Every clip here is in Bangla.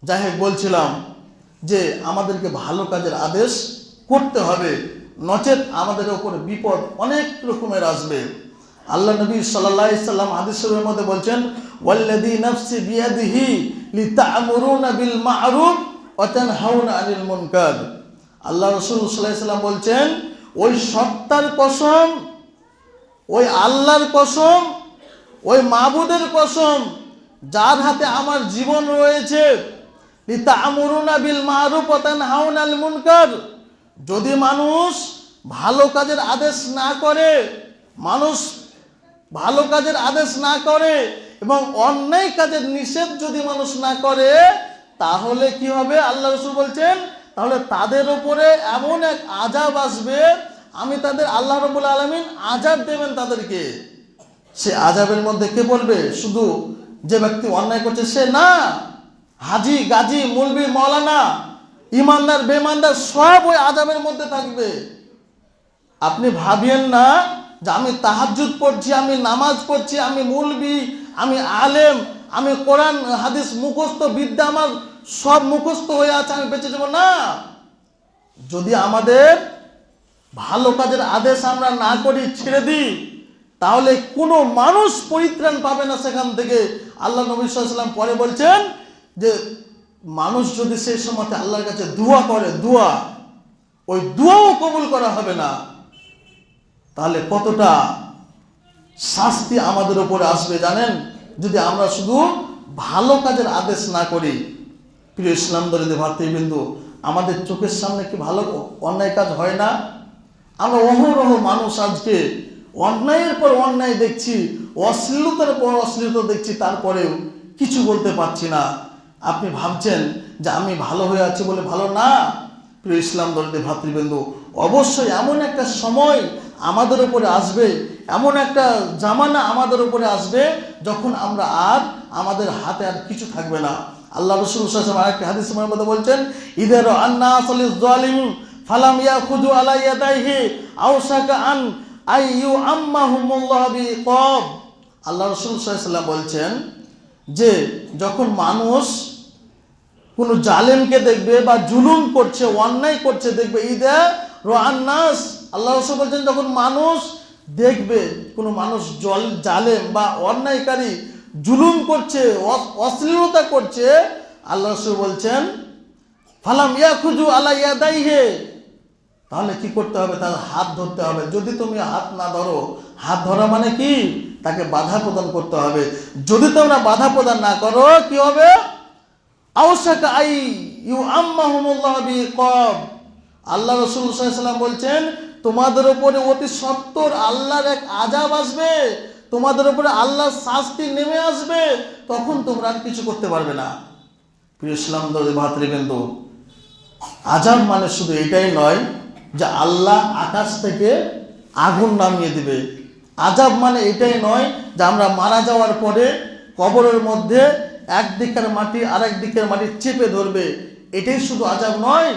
যাই হোক, বলছিলাম যে আমাদেরকে ভালো কাজের আদেশ করতে হবে, নচেত আমাদের ওপর বিপদ অনেক রকমের আসবে। আল্লাহ নবী সাল্লাল্লাহু আলাইহি সাল্লাম হাদিস শরীফের মধ্যে বলছেন, ওয়াল্লাযী নাফসি বিয়াদিহি লিতা'মুরুনা বিল মা'রুফ ওয়া তানহাউনা আনিল মুনকার। আল্লাহ রাসূল সাল্লাল্লাহু আলাইহি সাল্লাম বলছেন, ওই সত্তার কসম, ওই আল্লাহর কসম, ওই মাবুদের কসম, যার হাতে আমার জীবন রয়েছে, লিতা'মুরুনা বিল মা'রুফ ওয়া তানহাউনা আনিল মুনকার, যদি মানুষ ভালো কাজের আদেশ না করে, মানুষ ভালো কাজের আদেশ না করে এবং অন্যায় কাজের নিষেধ যদি মানুষ না করে, তাহলে কি হবে? আল্লাহ রাসূল বলছেন, তাহলে তাদের উপরে এমন এক আযাব আসবে, আমি তাদের, আল্লাহ রাব্বুল আলামিন আযাব দেবেন তাদেরকে। সে আযাবের মধ্যে কে বলবে? শুধু যে ব্যক্তি অন্যায় করছে সে না, হাজি, গাজী, মৌলবি, মাওলানা, ইমানদার, বেঈমানদার সব ওই আযাবের মধ্যে থাকবে। আপনি ভাবিয়েন না যে আমি তাহাজ্জুদ পড়ছি, আমি নামাজ পড়ছি, আমি মৌলবি, আমি আলেম, আমি কোরআন হাদিস মুখস্থ বিদ্যা আমার সব মুখস্থ হয়ে আছে, আমি বেঁচে যাব না। যদি আমাদের ভালো কাজের আদেশ আমরা না করি, ছেড়ে দিই, তাহলে কোনো মানুষ পরিত্রাণ পাবে না সেখান থেকে। আল্লাহ নবী সাল্লাল্লাহু আলাইহি ওয়াসাল্লাম পরে বলছেন যে মানুষ যদি সেই সময় আল্লাহর কাছে দোয়া করে, দোয়া, ওই দোয়াও কবুল করা হবে না। তাহলে কতটা শাস্তি আমাদের উপরে আসবে জানেন, যদি আমরা শুধু ভালো কাজের আদেশ না করি। প্রিয় ইসলাম দরদি ভাতৃবৃন্দ, আমাদের চোখের সামনে কি ভালো অন্যায় কাজ হয় না? আমরা অহরহ মানুষ আজকে অন্যায়ের পর অন্যায় দেখছি, অশ্লীলতার পর অশ্লীলতা দেখছি, তারপরেও কিছু বলতে পারছি না। আপনি ভাবছেন যে আমি ভালো হয়ে আছি বলে ভালো না? প্রিয় ইসলাম দরদি ভাতৃবৃন্দ, অবশ্যই এমন একটা সময় আমাদের উপরে আসবে, এমন একটা জামানা আমাদের উপরে আসবে, যখন আমরা আর, আমাদের হাতে আর কিছু থাকবে না। আল্লাহ রাসূল সাল্লাল্লাহু আলাইহি ওয়াসাল্লাম আরেকটা হাদিসের মধ্যে বলছেন, ইদার আন্নাস লিয-যালিম ফালাম ইয়াখুযু আলা ইয়াদাইহি আওশাকা আন আইয়ু আম্মাহুমুল্লাহ বিইকাব। আল্লাহ রাসূল সাল্লাল্লাহু আলাইহি ওয়াসাল্লাম বলছেন যে যখন মানুষ কোনো জালেমকে দেখবে বা জুলুম করছে, অন্যায় করছে দেখবে, ইদার আন্নাস, আল্লাহ রাসূল বলছেন যখন মানুষ দেখবে কোনো মানুষ জালেম বা অন্যায়কারী জুলুম করছে, অশ্লীলতা করছে, আল্লাহ রাসূল বলছেন ফালাম ইয়াখুযু আলা ইয়াদাইহি, তাহলে কি করতে হবে? তার হাত ধরতে হবে। যদি তুমি হাত না ধরো, হাত ধরা মানে কি? তাকে বাধা প্রদান করতে হবে। যদি তোমরা বাধা প্রদান না করো, কি হবে? আওশাকা আই ইউআম্মাহুমুল্লাহ বিইকাব। আল্লাহ রাসূল সাল্লাল্লাহু আলাইহি ওয়াসাল্লাম বলছেন তোমাদের উপরে অতি সত্বর আল্লাহর এক আযাব আসবে, তোমাদের উপরে আল্লাহর শাস্তি নেমে আসবে, তখন তোমরা আর কিছু করতে পারবে না। প্রিয় ইসলাম ভাতৃবৃন্দ, আযাব মানে শুধু এটাই নয় যে আল্লাহ আকাশ থেকে আগুন নামিয়ে দিবে। আযাব মানে এটাই নয় যে আমরা মারা যাওয়ার পরে কবরের মধ্যে একদিকের মাটি আরেক দিকের মাটি চেপে ধরবে, এটাই শুধু আযাব নয়।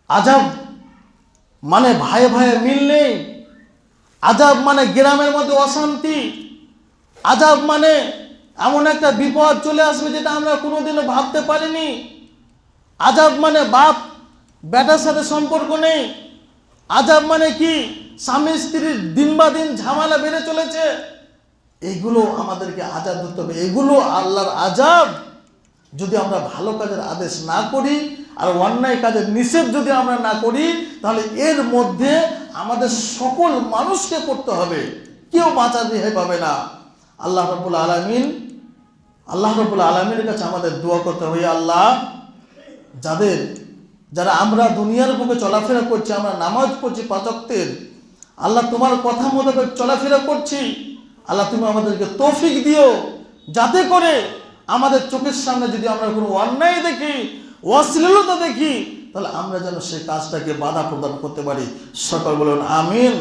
আযাব মানে ভাইয়ে ভাইয়ে মিল নেই, আযাব মানে গ্রামের মধ্যে অশান্তি, আযাব মানে এমন একটা বিপদ চলে আসবে যেটা আমরা কোনোদিনও ভাবতে পারিনি। আযাব মানে বাপ বেটার সাথে সম্পর্ক নেই। আযাব মানে কি? স্বামী স্ত্রীর দিন বা দিন ঝামেলা বেড়ে চলেছে। এগুলো আমাদেরকে আযাব ধরতে হবে, এগুলো আল্লাহর আযাব। যদি আমরা ভালো কাজের আদেশ না করি আর অন্যায় কাজের নিষেধ যদি আমরা না করি, তাহলে এর মধ্যে আমাদের সকল মানুষকে করতে হবে, কেউ বাঁচার রেহাই পাবে না। আল্লাহ রাব্বুল আলামিনের কাছে আমাদের দোয়া করতে হবে, আল্লাহ যারা আমরা দুনিয়ার বুকে চলাফেরা করছি, আমরা নামাজ পড়ছি 5 ওয়াক্তের, আল্লাহ তোমার কথা মতো চলাফেরা করছি, আল্লাহ তুমি আমাদেরকে তৌফিক দিও, যাতে করে আমাদের চোখের সামনে যদি আমরা কোনো অন্যায় দেখি, অশ্লীলতা দেখি, তাহলে আমরা যেন সেই কাজটাকে বাধা প্রদান করতে পারি। সকল বলুন আমিন।